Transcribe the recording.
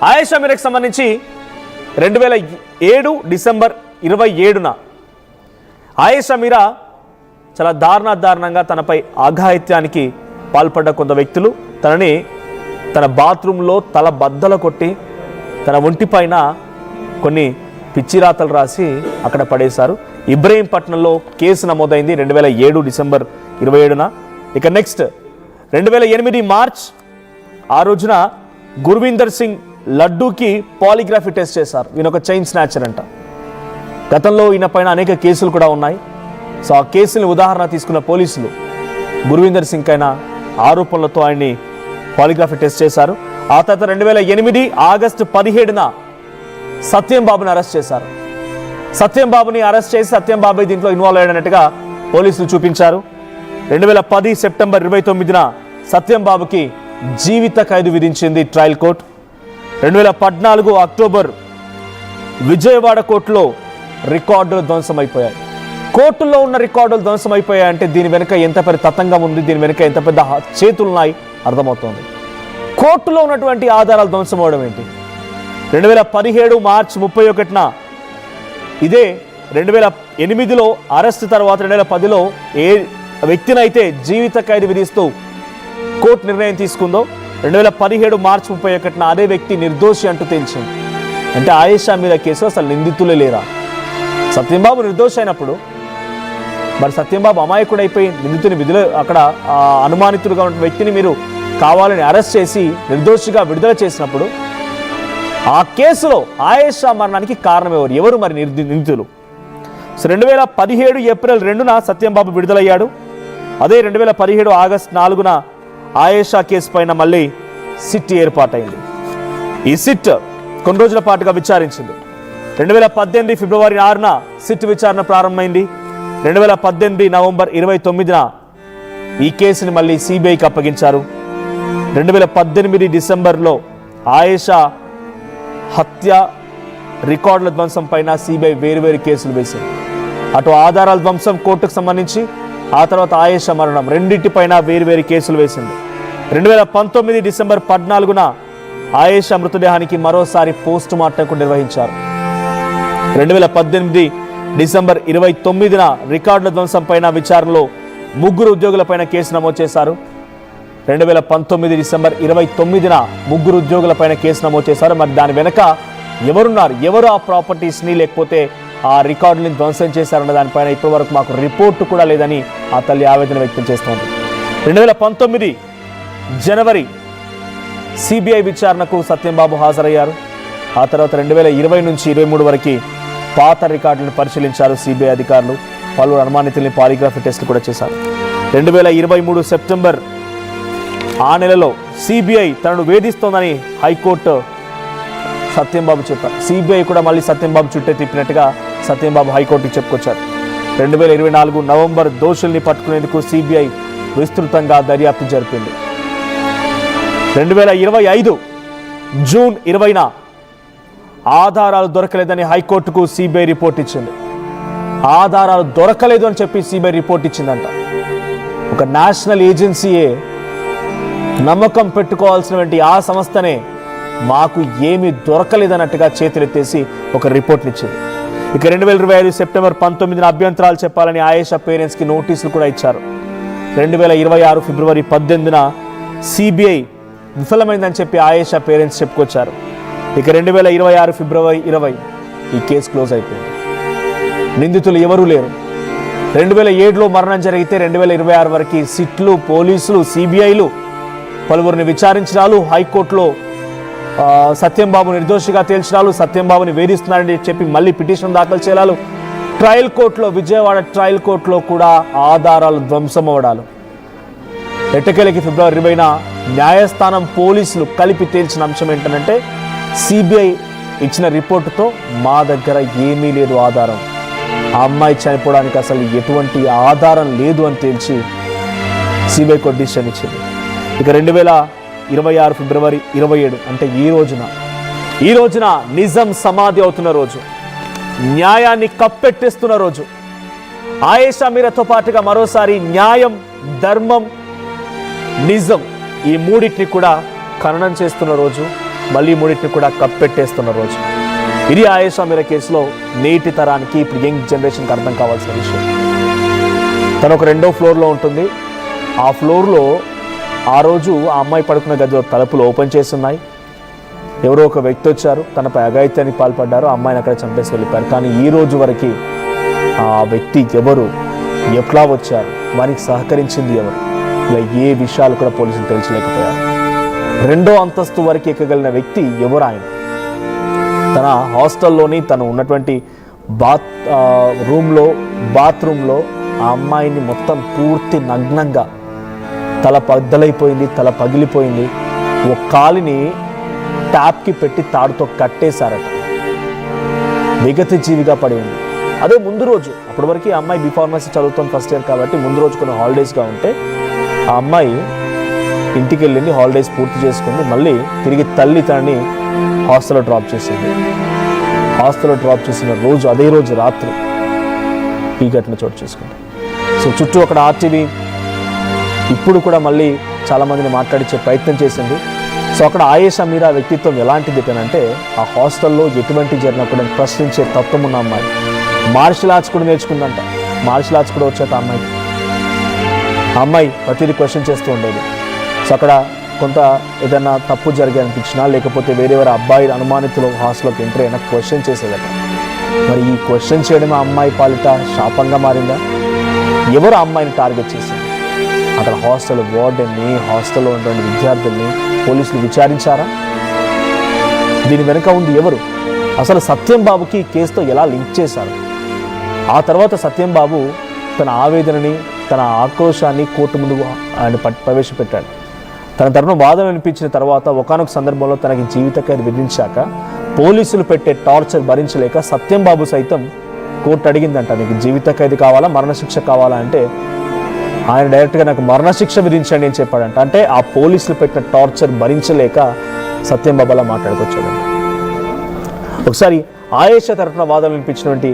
ఆయేషా మీరాకి సంబంధించి 2007 డిసెంబర్ 27న ఆయేషా మీరా చాలా దారుణంగా తనపై అఘాయిత్యానికి పాల్పడ్డ కొంత వ్యక్తులు తనని తన బాత్రూంలో తల బద్దలు కొట్టి తన ఒంటిపైన కొన్ని పిచ్చిరాతలు రాసి అక్కడ పడేశారు. ఇబ్రహీంపట్నంలో కేసు నమోదైంది 2007 డిసెంబర్ 27న. ఇక నెక్స్ట్ 2008 మార్చ్ ఆ రోజున గుర్వీందర్ సింగ్ లడ్డూకి పాలిగ్రఫీ టెస్ట్ చేశారు. ఈయన ఒక చైన్ స్నాచర్ అంట. గతంలో ఈయన పైన అనేక కేసులు కూడా ఉన్నాయి. సో ఆ కేసుని ఉదాహరణ తీసుకున్న పోలీసులు గుర్వీందర్ సింగ్ అయిన ఆరోపణలతో ఆయన్ని పాలిగ్రఫీ టెస్ట్ చేశారు. ఆ తర్వాత 2008 ఆగస్టు 17న సత్యం బాబుని అరెస్ట్ చేశారు. సత్యం బాబుని అరెస్ట్ చేసి సత్యం బాబు దీంట్లో ఇన్వాల్వ్ అయ్యాడన్నట్టుగా పోలీసులు చూపించారు. 2010 సెప్టెంబర్ 29న సత్యం బాబుకి జీవిత ఖైదు విధించింది ట్రయల్ కోర్టు. 2014 అక్టోబర్ విజయవాడ కోర్టులో రికార్డులు ధ్వంసమైపోయాయి. కోర్టుల్లో ఉన్న రికార్డులు ధ్వంసమైపోయాయంటే దీని వెనుక ఎంత పెద్ద తతంగం ఉంది, దీని వెనుక ఎంత పెద్ద చేతులున్నాయి అర్థమవుతోంది. కోర్టులో ఉన్నటువంటి ఆధారాలు ధ్వంసం అవడం ఏంటి? 2017 మార్చి 31న ఇదే 2008లో అరెస్ట్ తర్వాత 2010లో ఏ వ్యక్తినైతే జీవిత ఖైదు విధిస్తూ కోర్టు నిర్ణయం తీసుకుందో 2017 మార్చి 31న అదే వ్యక్తి నిర్దోషి అంటూ తేల్చింది. అంటే ఆయేషా మీరా కేసు అసలు నిందితులే లేరా? సత్యంబాబు నిర్దోషి అయినప్పుడు మరి సత్యంబాబు అమాయకుడైపోయి నిందితుని విధులు అక్కడ అనుమానితుడుగా ఉన్న వ్యక్తిని మీరు కావాలని అరెస్ట్ చేసి నిర్దోషిగా విడుదల చేసినప్పుడు ఆ కేసులో ఆయేషా మరణానికి కారణం ఎవరు మరి నిందితులు? సో 2017 ఏప్రిల్ 2న సత్యంబాబు విడుదలయ్యాడు. అదే 2017 ఆగస్టు 4న ఆయేషా కేసు పైన మళ్ళీ సిట్ ఏర్పాటైంది. ఈ సిట్ కొన్ని రోజుల పాటుగా విచారించింది. 2018 ఫిబ్రవరి 6న సిట్ విచారణ ప్రారంభమైంది. 2018 నవంబర్ 29న ఈ కేసుని మళ్ళీ సిబిఐకి అప్పగించారు. 2018 డిసెంబర్లో ఆయేషా హత్య రికార్డుల ధ్వంసం పైన సిబిఐ వేరు కేసులు వేసింది. అటు ఆధారాల ధ్వంసం కోర్టుకు సంబంధించి, ఆ తర్వాత ఆయేషా మరణం రెండింటిపైన వేరు కేసులు వేసింది. 2019 డిసెంబర్ 14న ఆయేషా మృతదేహానికి మరోసారి పోస్ట్ మార్టంకు నిర్వహించారు. 2018 డిసెంబర్ 29న రికార్డుల ధ్వంసం పైన విచారణలో 3 ఉద్యోగులపైన కేసు నమోదు చేశారు. 2019 డిసెంబర్ 29న 3 ఉద్యోగులపైన కేసు నమోదు చేశారు. మరి దాని వెనక ఎవరున్నారు, ఎవరు ఆ ప్రాపర్టీస్ని లేకపోతే ఆ రికార్డుని ధ్వంసం చేశారన్న దానిపైన ఇప్పటి వరకు మాకు రిపోర్టు కూడా లేదని ఆ తల్లి ఆవేదన వ్యక్తం చేస్తోంది. 2019 జనవరి సిబిఐ విచారణకు సత్యంబాబు హాజరయ్యారు. ఆ తర్వాత 2020 నుంచి 23 వరకు పాత రికార్డులను పరిశీలించారు సిబిఐ అధికారులు. పలువురు అనుమానితుల్ని పాలిగ్రఫీ టెస్టులు కూడా చేశారు. 2023 సెప్టెంబర్ ఆ నెలలో సిబిఐ తనను వేధిస్తోందని హైకోర్టు సత్యంబాబు చెప్పారు. సిబిఐ కూడా మళ్ళీ సత్యంబాబు చుట్టే తిప్పినట్టుగా సత్యంబాబు హైకోర్టుకి చెప్పుకొచ్చారు. 2024 నవంబర్ దోషుల్ని పట్టుకునేందుకు సిబిఐ విస్తృతంగా దర్యాప్తు జరిపింది. 2025 జూన్ 20న ఆధారాలు దొరకలేదని హైకోర్టుకు సిబిఐ రిపోర్ట్ ఇచ్చింది. ఆధారాలు దొరకలేదు అని చెప్పి సిబిఐ రిపోర్ట్ ఇచ్చిందంట. ఒక నేషనల్ ఏజెన్సీయే నమ్మకం పెట్టుకోవాల్సినటువంటి ఆ సంస్థనే మాకు ఏమీ దొరకలేదన్నట్టుగా చేతులెత్తేసి ఒక రిపోర్ట్ని ఇచ్చింది. ఇక 2025 సెప్టెంబర్ 19న అభ్యంతరాలు చెప్పాలని ఆయేషా పేరెంట్స్కి నోటీసులు కూడా ఇచ్చారు. 2026 ఫిబ్రవరి 18న సిబిఐ విఫలమైందని చెప్పి ఆయేషా పేరెంట్స్ చెప్పుకొచ్చారు. ఇక 2026 ఫిబ్రవరి 20 ఈ కేసు క్లోజ్ అయిపోయింది. నిందితులు ఎవరూ లేరు. 2007లో మరణం జరిగితే 2026 వరకు సిట్లు, పోలీసులు, సిబిఐలు పలువురిని విచారించడాలు, హైకోర్టులో సత్యంబాబు నిర్దోషిగా తేల్చడాలు, సత్యంబాబుని వేధిస్తున్నారని చెప్పి మళ్ళీ పిటిషన్ దాఖలు చేయాలి. ట్రయల్ కోర్టులో, విజయవాడ ట్రయల్ కోర్టులో కూడా ఆధారాలు ధ్వంసం అవ్వడాలు. ఎట్టకేలకి ఫిబ్రవరి 20న న్యాయస్థానం పోలీసులు కలిపి తేల్చిన అంశం ఏంటంటే సిబిఐ ఇచ్చిన రిపోర్టుతో మా దగ్గర ఏమీ లేదు ఆధారం, ఆ అమ్మాయి చనిపోవడానికి అసలు ఎటువంటి ఆధారం లేదు అని తేల్చి సిబిఐ కోర్టు డిసిషన్ ఇచ్చింది. ఇక 2026 ఫిబ్రవరి 27 అంటే ఈ రోజున నిజం సమాధి అవుతున్న రోజు, న్యాయాన్ని కప్పెట్టేస్తున్న రోజు, ఆయేషా మీరాతో పాటుగా మరోసారి న్యాయం, ధర్మం, నిజం ఈ మూడింటిని కూడా ఖననం చేస్తున్న రోజు, మళ్ళీ మూడింటిని కూడా కప్పెట్టేస్తున్న రోజు. ఇది ఆయేషా మీరా కేసులో నేటి తరానికి, ఇప్పుడు యంగ్ జనరేషన్కి అర్థం కావాల్సిన విషయం. తను ఒక 2వ ఫ్లోర్లో ఉంటుంది. ఆ ఫ్లోర్లో ఆ రోజు ఆ అమ్మాయి పడుకున్న గదిలో తలుపులు ఓపెన్ చేస్తున్నాయి. ఎవరో ఒక వ్యక్తి వచ్చారు, తనపై అఘాయిత్యానికి పాల్పడ్డారు, ఆ అమ్మాయిని అక్కడ చంపేసి వెళ్ళిపోయారు. కానీ ఈ రోజు వరకు ఆ వ్యక్తి ఎవరు, ఎట్లా వచ్చారు, వారికి సహకరించింది ఎవరు, ఇలా ఏ విషయాలు కూడా పోలీసులు తెలియలేకపోయారు. 2వ అంతస్తు వరకు ఎక్కగలిగిన వ్యక్తి ఎవరు? ఆయన తన హాస్టల్లోని తను ఉన్నటువంటి బాత్రూంలో ఆ అమ్మాయిని మొత్తం పూర్తి నగ్నంగా, తల బద్దలైపోయింది, తల పగిలిపోయింది, ఒక కాలిని ట్యాప్కి పెట్టి తాడుతో కట్టేశారట. విగత జీవిగా పడి ఉంది. అదే ముందు రోజు, అప్పటి వరకు ఆ అమ్మాయి బి.ఫార్మసీ చదువుతాం ఫస్ట్ ఇయర్ కాబట్టి ముందు రోజు కొన్ని హాలిడేస్గా ఉంటే ఆ అమ్మాయి ఇంటికి వెళ్ళింది, హాలిడేస్ పూర్తి చేసుకుంది. మళ్ళీ తిరిగి తల్లి తనని హాస్టల్లో డ్రాప్ చేసింది. హాస్టల్లో డ్రాప్ చేసిన రోజు, అదే రోజు రాత్రి ఈ ఘటన చోటు చేసుకుంది. సో చుట్టూ అక్కడ ఆర్టీవీ ఇప్పుడు కూడా మళ్ళీ చాలామందిని మాట్లాడించే ప్రయత్నం చేసింది. సో అక్కడ ఆయేషా మీరా వ్యక్తిత్వం ఎలాంటిది అంటే, ఆ హాస్టల్లో ఎటువంటి జరిగినప్పుడు ప్రశ్నించే తత్వం ఉన్న అమ్మాయి. మార్షల్ ఆర్ట్స్ కూడా నేర్చుకుందంట. మార్షల్ ఆర్ట్స్ కూడా వచ్చాక ఆ అమ్మాయి ప్రతిదీ క్వశ్చన్ చేస్తూ ఉండేది. సో అక్కడ కొంత ఏదైనా తప్పు జరిగి అనిపించినా, లేకపోతే వేరే అబ్బాయి అనుమానితులు హాస్టల్లోకి ఎంటర్ అయినా క్వశ్చన్ చేసేదట. మరి ఈ క్వశ్చన్ చేయడం ఆ అమ్మాయి పాలిట శాపంగా మారిందా? ఎవరు ఆ అమ్మాయిని టార్గెట్ చేసింది? అక్కడ హాస్టల్ వార్డెన్ని, హాస్టల్లో ఉన్నటువంటి విద్యార్థుల్ని పోలీసులు విచారించారా? దీని వెనుక ఉంది ఎవరు? అసలు సత్యం బాబుకి కేసుతో ఎలా లింక్ చేశారు? ఆ తర్వాత సత్యం బాబు తన ఆవేదనని, తన ఆక్రోశాన్ని కోర్టు ముందు ఆయన ప్రవేశపెట్టాడు. తన తరపున వాదన వినిపించిన తర్వాత ఒకానొక సందర్భంలో తనకి జీవిత ఖైదు విధించాక పోలీసులు పెట్టే టార్చర్ భరించలేక సత్యం బాబు సైతం కోర్టు అడిగిందంట, నీకు జీవిత ఖైదు కావాలా, మరణశిక్ష కావాలా అంటే ఆయన డైరెక్ట్గా నాకు మరణశిక్ష విధించండి అని చెప్పాడంట. అంటే ఆ పోలీసులు పెట్టిన టార్చర్ భరించలేక సత్యం బాబు అలా మాట్లాడుకొచ్చాడంట. ఒకసారి ఆయేషా తరపున వాదన వినిపించినటువంటి